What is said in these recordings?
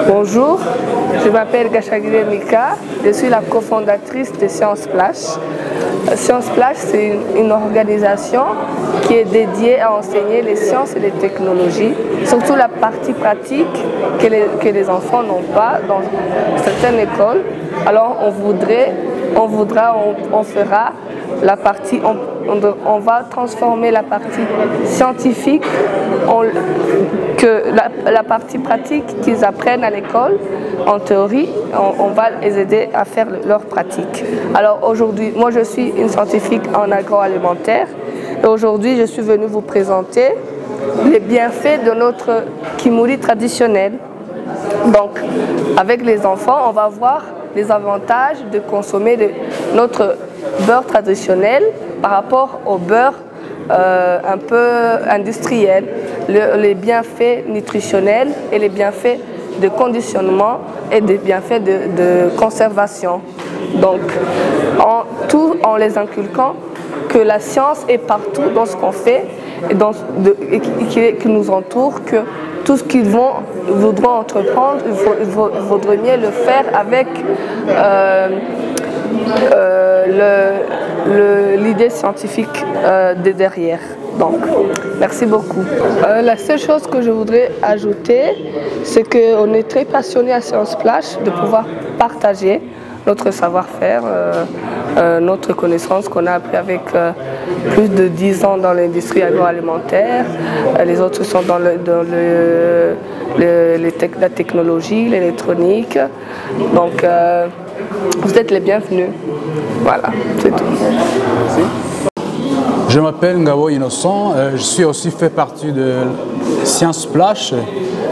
Bonjour, je m'appelle Gachagire Mika, je suis la cofondatrice de Science Splash. Science Splash, c'est une organisation qui est dédiée à enseigner les sciences et les technologies, surtout la partie pratique que les enfants n'ont pas dans certaines écoles. Alors on fera la partie, on va transformer la partie scientifique, la partie pratique qu'ils apprennent à l'école, en théorie, on va les aider à faire leur pratique. Alors aujourd'hui, moi je suis une scientifique en agroalimentaire et aujourd'hui je suis venue vous présenter les bienfaits de notre kimuri traditionnel. Donc avec les enfants, on va voir les avantages de consommer notre beurre traditionnel par rapport au beurre un peu industriel, les bienfaits nutritionnels et les bienfaits de conditionnement et des bienfaits de conservation. Donc en les inculquant que la science est partout dans ce qu'on fait et qui nous entoure, que tout ce qu'ils voudront entreprendre, il vaudrait mieux le faire avec l'idée scientifique derrière. Donc, merci beaucoup. La seule chose que je voudrais ajouter, c'est qu'on est très passionné à Science Splash de pouvoir partager notre savoir-faire, notre connaissance qu'on a appris avec plus de 10 ans dans l'industrie agroalimentaire. Les autres sont dans la technologie, l'électronique. Donc, vous êtes les bienvenus. Voilà, c'est tout. Merci. Je m'appelle Ngabo Innocent, je suis aussi fait partie de Science Splash.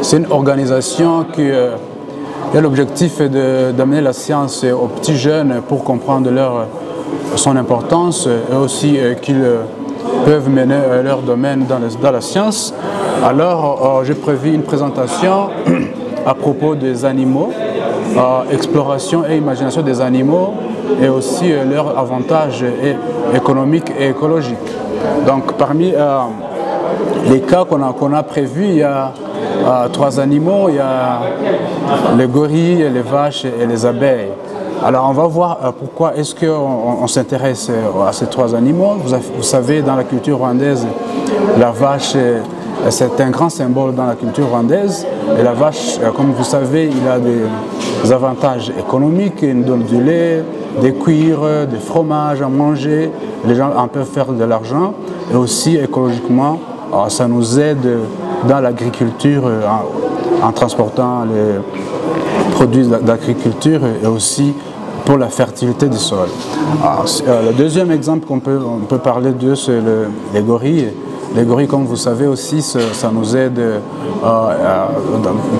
C'est une organisation qui a l'objectif d'amener la science aux petits jeunes pour comprendre son importance et aussi qu'ils peuvent mener leur domaine dans la science. Alors j'ai prévu une présentation à propos des animaux, exploration et imagination des animaux et aussi leurs avantages économiques et écologiques. Donc parmi les cas qu'on a prévus, il y a 3 animaux, il y a les gorilles, les vaches et les abeilles. Alors on va voir pourquoi est-ce qu'on s'intéresse à ces 3 animaux. Vous savez, dans la culture rwandaise, la vache c'est un grand symbole dans la culture rwandaise. Et la vache, comme vous savez, il a des avantages économiques, il nous donne du lait, des cuirs, des fromages à manger. Les gens en peuvent faire de l'argent. Et aussi écologiquement, ça nous aide dans l'agriculture en transportant les produits d'agriculture et aussi pour la fertilité du sol. Le deuxième exemple qu'on peut parler d'eux, c'est les gorilles. Les gorilles, comme vous savez aussi, ça nous aide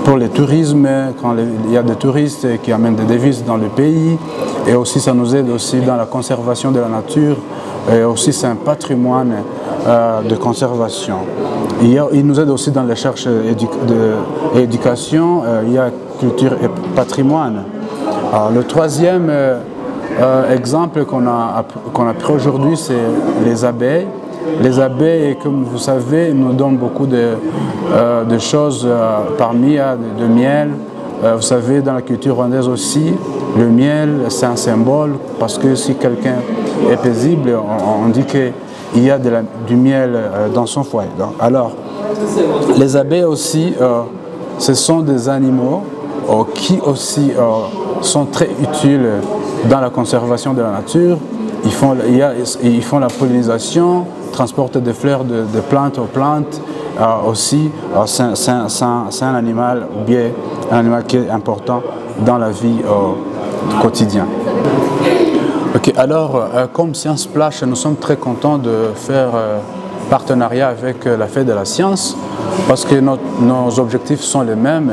pour le tourisme, quand il y a des touristes qui amènent des devises dans le pays. Et aussi, ça nous aide aussi dans la conservation de la nature. Et aussi, c'est un patrimoine de conservation. Il nous aide aussi dans les recherches et éducation. Il y a culture et patrimoine. Le troisième exemple qu'on a pris aujourd'hui, c'est les abeilles. Les abeilles, comme vous savez, nous donnent beaucoup de choses, parmi de miel. Vous savez, dans la culture rwandaise aussi, le miel, c'est un symbole parce que si quelqu'un est paisible, on dit qu'il y a du miel dans son foyer. Donc, alors, les abeilles aussi, ce sont des animaux qui aussi sont très utiles dans la conservation de la nature. Ils font la pollinisation, transportent des fleurs de plantes aux plantes. Aussi, c'est un animal, ou bien un animal qui est important dans la vie quotidienne. Okay, alors, comme Science Splash, nous sommes très contents de faire partenariat avec la Fête de la Science parce que nos objectifs sont les mêmes.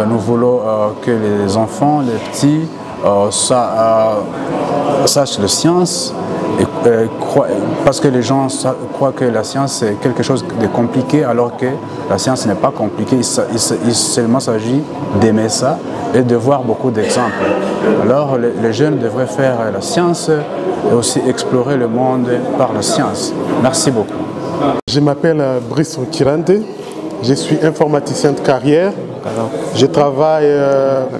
Nous voulons que les enfants, les petits, sachent la science, parce que les gens croient que la science est quelque chose de compliqué alors que la science n'est pas compliquée, il seulement s'agit d'aimer ça et de voir beaucoup d'exemples. Alors les jeunes devraient faire la science et aussi explorer le monde par la science. Merci beaucoup. Je m'appelle Brice Kirande, je suis informaticien de carrière. Je travaille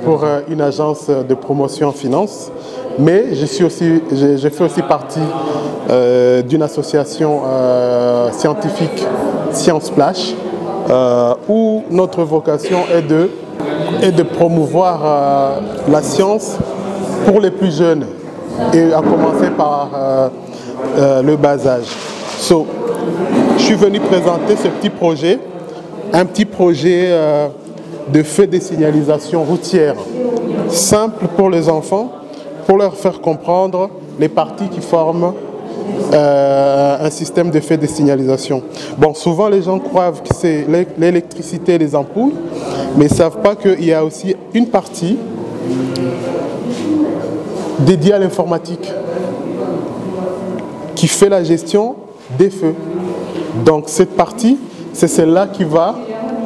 pour une agence de promotion en finance, mais je fais aussi partie d'une association scientifique, Science Splash, où notre vocation est de promouvoir la science pour les plus jeunes, et à commencer par le bas âge. Je suis venu présenter ce petit projet, un petit projet de feu de signalisation routière, simple pour les enfants, pour leur faire comprendre les parties qui forment un système de feu de signalisation. Bon, souvent les gens croient que c'est l'électricité et les ampoules, mais ils ne savent pas qu'il y a aussi une partie dédiée à l'informatique qui fait la gestion des feux. Donc cette partie, c'est celle-là qui va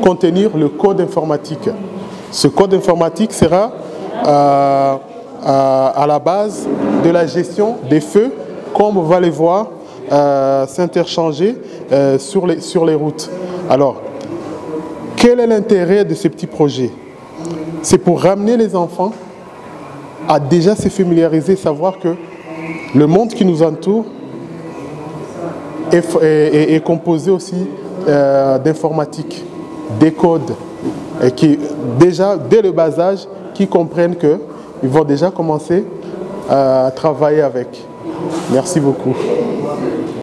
contenir le code informatique. Ce code informatique sera à la base de la gestion des feux, comme on va les voir s'interchanger sur les routes. Alors, quel est l'intérêt de ce petit projet? C'est pour ramener les enfants à déjà se familiariser, savoir que le monde qui nous entoure est composé aussi d'informatique, des codes, et qui déjà, dès le bas âge, qui comprennent qu'ils vont déjà commencer à travailler avec. Merci beaucoup.